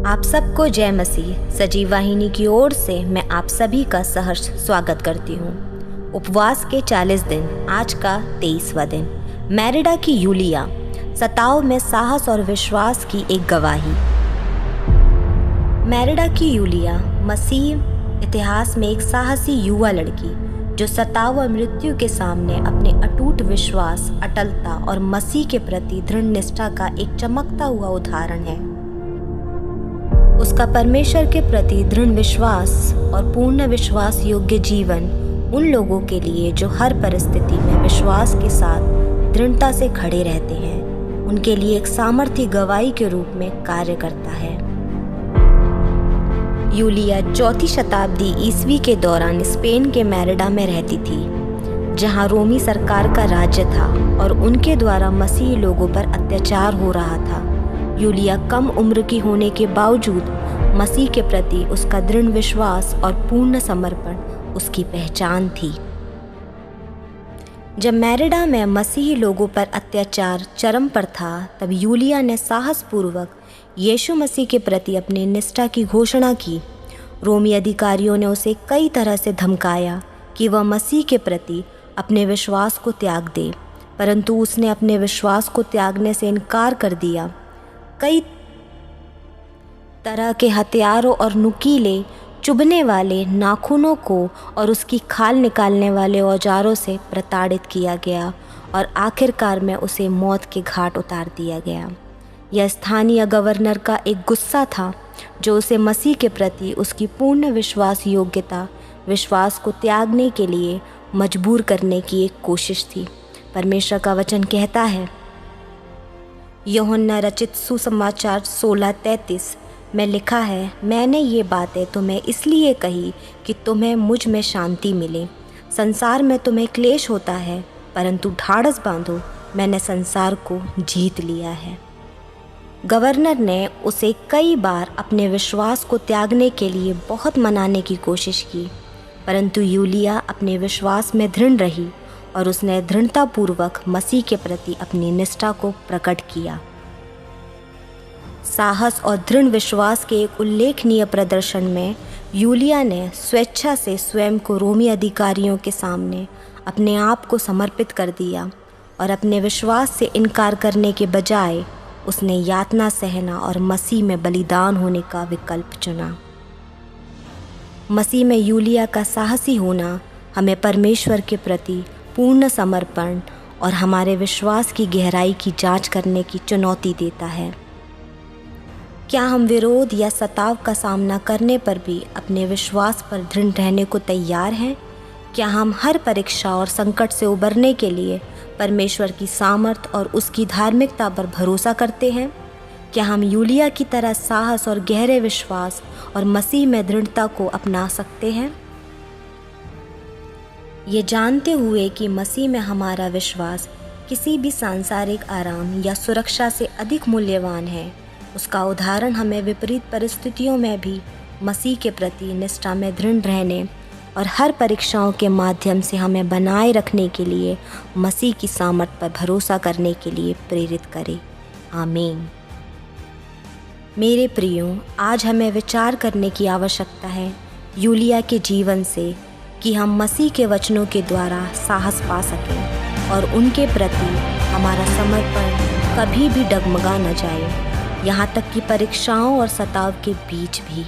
आप सबको जय मसीह। सजीव वाहिनी की ओर से मैं आप सभी का सहर्ष स्वागत करती हूँ। उपवास के 40 दिन, आज का 23वां दिन। मेरिडा की यूलिया, सताव में साहस और विश्वास की एक गवाही। मेरिडा की यूलिया मसीह इतिहास में एक साहसी युवा लड़की, जो सताव और मृत्यु के सामने अपने अटूट विश्वास, अटलता और मसीह के प्रति दृढ़ निष्ठा का एक चमकता हुआ उदाहरण है। उसका परमेश्वर के प्रति दृढ़ विश्वास और पूर्ण विश्वास योग्य जीवन उन लोगों के लिए जो हर परिस्थिति में विश्वास के साथ दृढ़ता से खड़े रहते हैं, उनके लिए एक सामर्थ्य गवाही के रूप में कार्य करता है। यूलिया 4वीं शताब्दी ईस्वी के दौरान स्पेन के मेरिडा में रहती थी, जहां रोमी सरकार का राज्य था और उनके द्वारा मसीही लोगों पर अत्याचार हो रहा था। यूलिया कम उम्र की होने के बावजूद मसीह के प्रति उसका दृढ़ विश्वास और पूर्ण समर्पण उसकी पहचान थी। जब मेरिडा में मसीही लोगों पर अत्याचार चरम पर था, तब यूलिया ने साहसपूर्वक यीशु मसीह के प्रति अपनी निष्ठा की घोषणा की। रोमी अधिकारियों ने उसे कई तरह से धमकाया कि वह मसीह के प्रति अपने विश्वास को त्याग दे, परंतु उसने अपने विश्वास को त्यागने से इनकार कर दिया। कई तरह के हथियारों और नुकीले, चुभने वाले नाखूनों को और उसकी खाल निकालने वाले औजारों से प्रताड़ित किया गया और आखिरकार में उसे मौत के घाट उतार दिया गया। यह स्थानीय गवर्नर का एक गुस्सा था, जो उसे मसीह के प्रति उसकी पूर्ण विश्वास योग्यता, विश्वास को त्यागने के लिए मजबूर करने की एक कोशिश थी। परमेश्वर का वचन कहता है, यूहन्ना रचित सुसमाचार 16:33 में लिखा है, मैंने ये बातें तुम्हें इसलिए कही कि तुम्हें मुझ में शांति मिले। संसार में तुम्हें क्लेश होता है, परंतु ढाढ़स बांधो, मैंने संसार को जीत लिया है। गवर्नर ने उसे कई बार अपने विश्वास को त्यागने के लिए बहुत मनाने की कोशिश की, परंतु यूलिया अपने विश्वास में दृढ़ रही और उसने दृढ़तापूर्वक मसीह के प्रति अपनी निष्ठा को प्रकट किया। साहस और दृढ़ विश्वास के एक उल्लेखनीय प्रदर्शन में यूलिया ने स्वेच्छा से स्वयं को रोमी अधिकारियों के सामने अपने आप को समर्पित कर दिया और अपने विश्वास से इनकार करने के बजाय उसने यातना सहना और मसीह में बलिदान होने का विकल्प चुना। मसीह में यूलिया का साहसी होना हमें परमेश्वर के प्रति पूर्ण समर्पण और हमारे विश्वास की गहराई की जांच करने की चुनौती देता है। क्या हम विरोध या सताव का सामना करने पर भी अपने विश्वास पर दृढ़ रहने को तैयार हैं? क्या हम हर परीक्षा और संकट से उबरने के लिए परमेश्वर की सामर्थ और उसकी धार्मिकता पर भरोसा करते हैं? क्या हम यूलिया की तरह साहस और गहरे विश्वास और मसीह में दृढ़ता को अपना सकते हैं? ये जानते हुए कि मसीह में हमारा विश्वास किसी भी सांसारिक आराम या सुरक्षा से अधिक मूल्यवान है, उसका उदाहरण हमें विपरीत परिस्थितियों में भी मसीह के प्रति निष्ठा में दृढ़ रहने और हर परीक्षाओं के माध्यम से हमें बनाए रखने के लिए मसीह की सामर्थ पर भरोसा करने के लिए प्रेरित करे। आमीन। मेरे प्रियो, आज हमें विचार करने की आवश्यकता है यूलिया के जीवन से, कि हम मसीह के वचनों के द्वारा साहस पा सकें और उनके प्रति हमारा समर्पण कभी भी डगमगा न जाए, यहाँ तक कि परीक्षाओं और सताव के बीच भी।